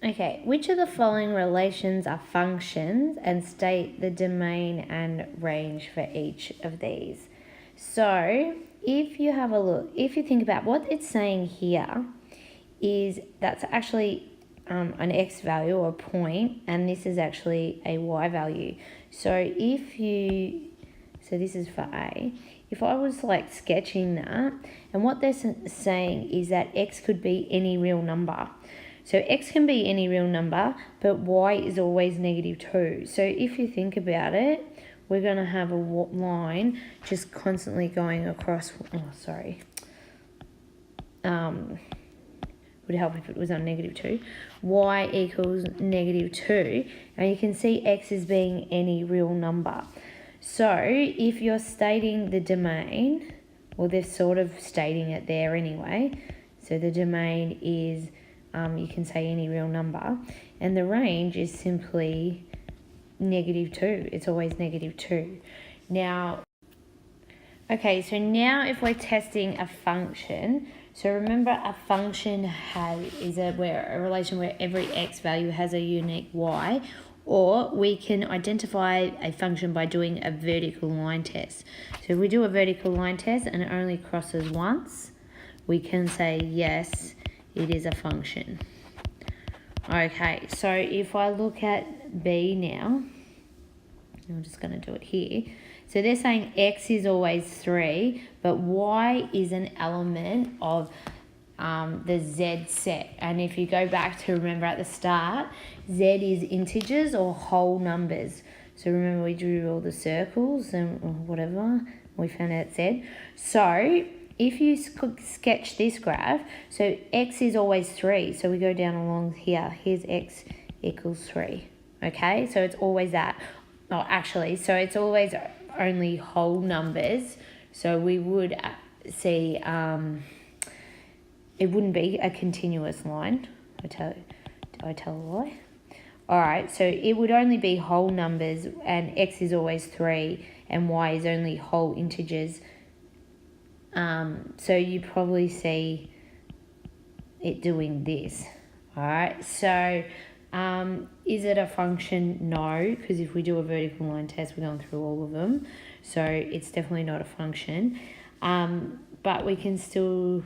Okay, which of the following relations are functions, and state the domain and range for each of these. So if you have a look, if you think about what it's saying here, is that's actually an x value or a point, and this is actually a y value. So so this is for A. If I was like sketching that, and what they're saying is that x could be any real number. So x can be any real number, but y is always -2. So if you think about it, we're going to have a line just constantly going across. Would help if it was on -2. Y equals -2, and you can see x as being any real number. So if you're stating the domain, well, they're sort of stating it there anyway. So the domain is, you can say any real number, and the range is simply -2. It's always -2. Now, okay, so now if we're testing a function, so remember a function is a relation where every x value has a unique y, or we can identify a function by doing a vertical line test. So if we do a vertical line test and it only crosses once, we can say yes, it is a function. Okay, so if I look at B now, I'm just going to do it here. So they're saying x is always 3, but y is an element of the z set. And if you go back to remember at the start, z is integers or whole numbers. So remember we drew all the circles and whatever, we found out z. So if you sketch this graph, so x is always 3. So we go down along here. Here's x equals 3. Okay, so it's always that. Oh, actually, so it's always only whole numbers. So we would see it wouldn't be a continuous line. Did I tell a lie? All right, so it would only be whole numbers, and x is always 3, and y is only whole integers. So you probably see it doing this. All right, so is it a function? No, because if we do a vertical line test, we're going through all of them. So it's definitely not a function. But we can still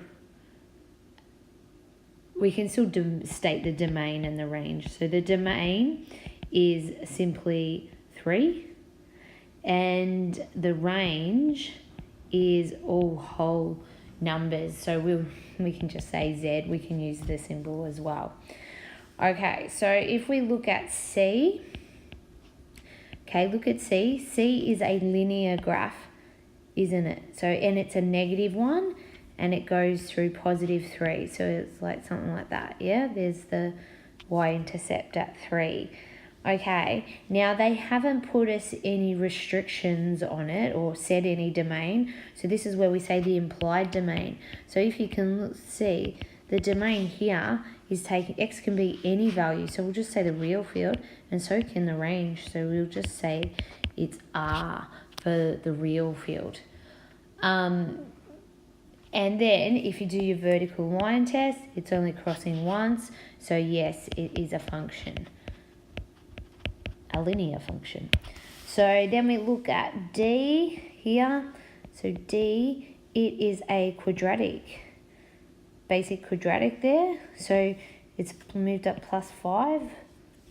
state the domain and the range. So the domain is simply 3, and the range is all whole numbers. So we can just say Z. We can use the symbol as well. Okay, so if we look at C, look at C. C is a linear graph, isn't it? So, and it's a -1, and it goes through +3. So it's like something like that, yeah? There's the y-intercept at 3. Okay, now they haven't put us any restrictions on it or said any domain. So this is where we say the implied domain. So if you can see, the domain here is taking, x can be any value. So we'll just say the real field, and so can the range. So we'll just say it's R for the real field. And then if you do your vertical line test, it's only crossing once. So yes, it is a function, a linear function. So then we look at D here. So D, it is a quadratic, basic quadratic there. So it's moved up +5.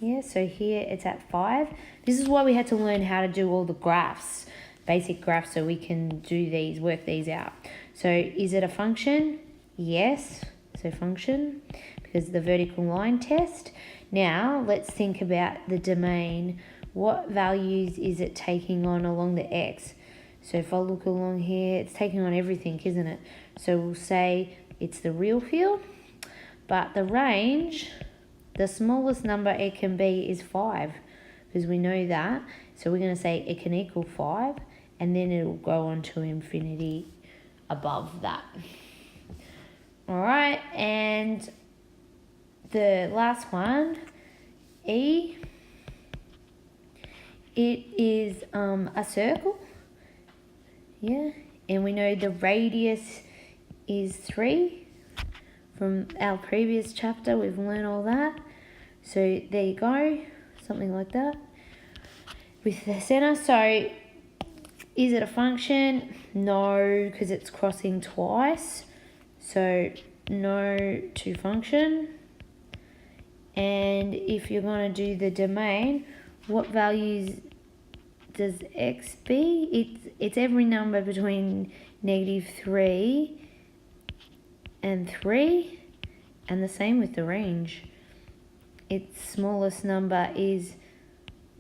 Yeah, so here it's at 5. This is why we had to learn how to do all the graphs, basic graphs, so we can do these, work these out. So is it a function? Yes, so function, because the vertical line test. Now let's think about the domain. What values is it taking on along the x? So if I look along here, it's taking on everything, isn't it? So we'll say it's the real field, but the range, the smallest number it can be is 5, because we know that. So we're going to say it can equal 5, and then it'll go on to infinity above that. All right, and the last one, E, it is a circle, yeah, and we know the radius is 3 from our previous chapter. We've learned all that. So there you go, something like that with the center. So is it a function? No, because it's crossing twice. So no to function. And if you're going to do the domain, what values does x be? It's every number between -3 and 3, and the same with the range. Its smallest number is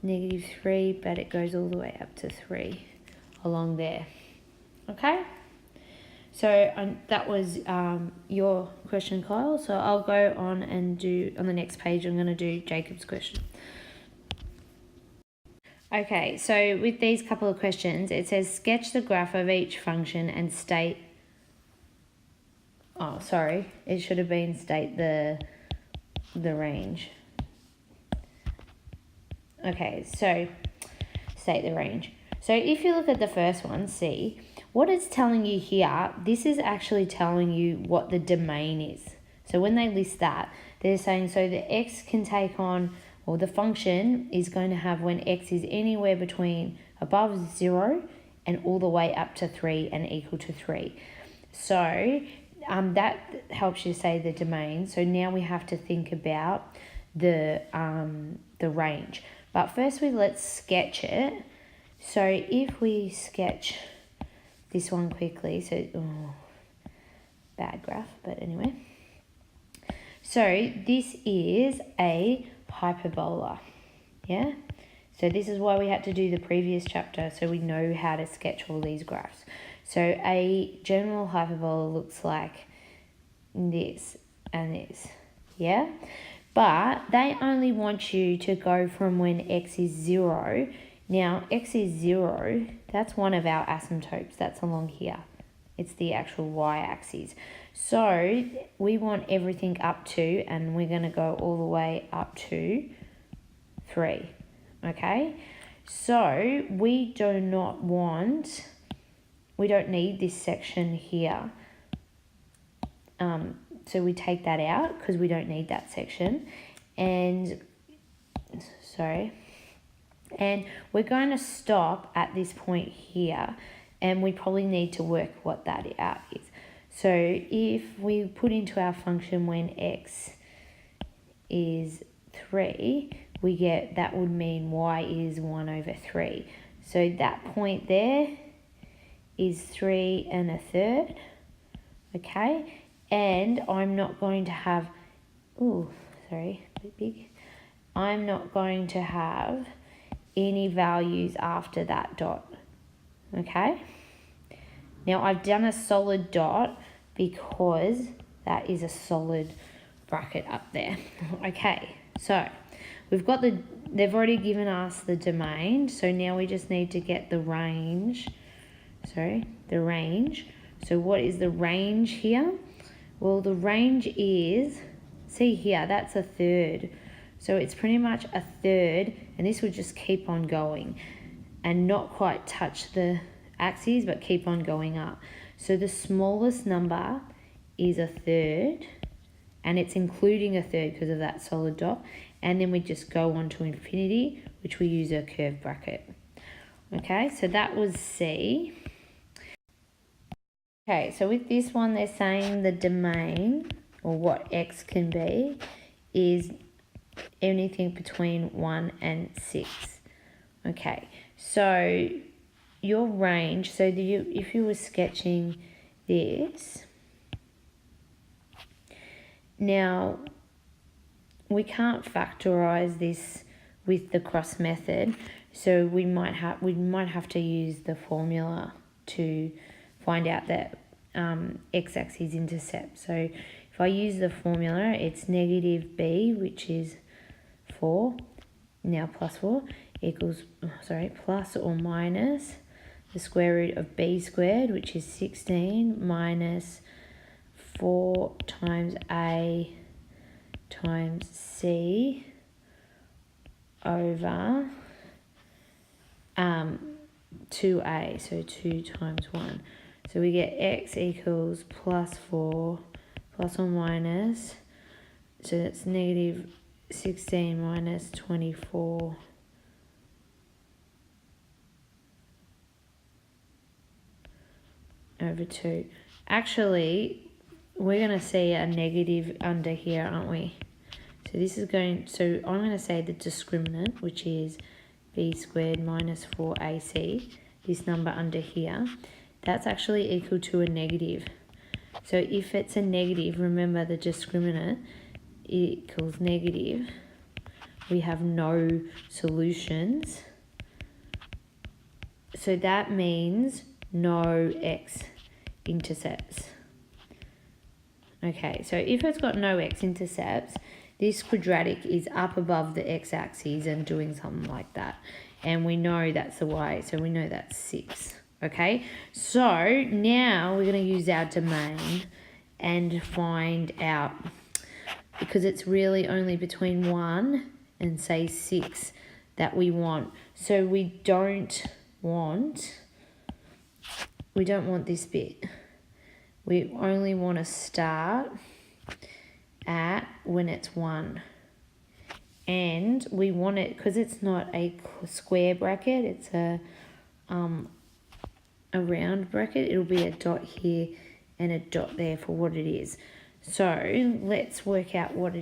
-3, but it goes all the way up to 3 along there. Okay, so that was your question, Kyle. So I'll go on and do, on the next page, I'm going to do Jacob's question. Okay, so with these couple of questions, it says sketch the graph of each function and state, oh sorry, it should have been state the range. Okay, so state the range. So if you look at the first one, C, what it's telling you here, this is actually telling you what the domain is. So when they list that, they're saying so the x can take on, or the function is going to have when x is anywhere between above 0 and all the way up to 3 and equal to 3. So that helps you say the domain. So now we have to think about the range. But firstly, let's sketch it. So if we sketch this one quickly, so bad graph, but anyway. So this is a hyperbola, yeah? So this is why we had to do the previous chapter, so we know how to sketch all these graphs. So a general hyperbola looks like this and this, yeah? But they only want you to go from when x is 0. Now, x is 0, that's one of our asymptotes. That's along here. It's the actual y-axis. So we want everything up to, and we're going to go all the way up to 3. Okay? So we don't need this section here. So we take that out because we don't need that section. And, and we're going to stop at this point here, and we probably need to work what that out is. So if we put into our function when x is 3, we get, that would mean y is 1/3. So that point there is 3 1/3, okay? And I'm not going to have, a bit big. I'm not going to have any values after that dot, okay? Now I've done a solid dot because that is a solid bracket up there. Okay, so we've got they've already given us the domain, so now we just need to get the range. The range. So what is the range here? Well, the range is, see here, that's 1/3. So it's pretty much 1/3, and this would just keep on going and not quite touch the axes, but keep on going up. So the smallest number is 1/3, and it's including 1/3 because of that solid dot. And then we just go on to infinity, which we use a curved bracket. Okay, so that was C. Okay, so with this one, they're saying the domain, or what x can be, is anything between 1 and 6. Okay, so your range, so if you were sketching this, now we can't factorize this with the cross method, so we might have to use the formula to find out that x-axis intercept. So if I use the formula, it's -b, which is 4, now plus 4, equals, plus or minus the square root of b squared, which is 16, minus 4 times a times c over 2a, so 2 times 1. So we get x equals plus 4 plus or minus, so that's 16 minus 24 over 2. Actually, we're going to see a negative under here, aren't we? So this is going, so I'm going to say the discriminant, which is b squared minus 4ac, this number under here, that's actually equal to a negative. So if it's a negative, remember the discriminant equals negative. We have no solutions. So that means no x-intercepts. Okay, so if it's got no x-intercepts, this quadratic is up above the x-axis and doing something like that. And we know that's the y, so we know that's 6. Okay, so now we're going to use our domain and find out, because it's really only between 1 and say 6 that we want. So we don't want this bit. We only want to start at when it's 1. And we want it, because it's not a square bracket, it's a round bracket, it'll be a dot here and a dot there for what it is. So let's work out what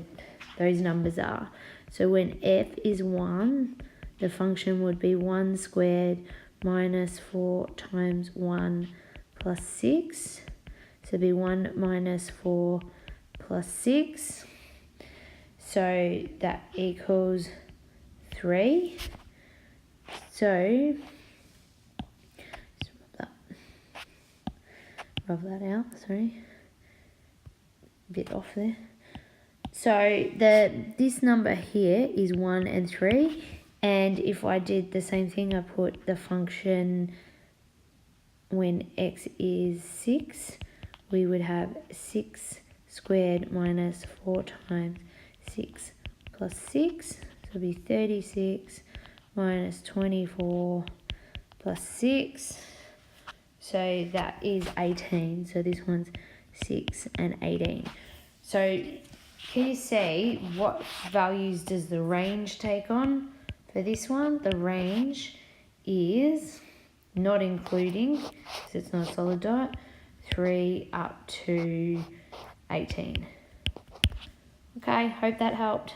those numbers are. So when f is 1, the function would be 1 squared minus 4 times 1 plus 6. So it'd be 1 minus 4 plus 6. So that equals 3. So rub that out, sorry. A bit off there. So this number here is 1 and 3. And if I did the same thing, I put the function when x is 6, we would have 6 squared minus 4 times 6 plus 6. So it'll be 36 minus 24 plus 6. So that is 18. So this one's 6 and 18. So can you see what values does the range take on for this one? The range is, not including, because it's not a solid dot, 3 up to 18. Okay, hope that helped.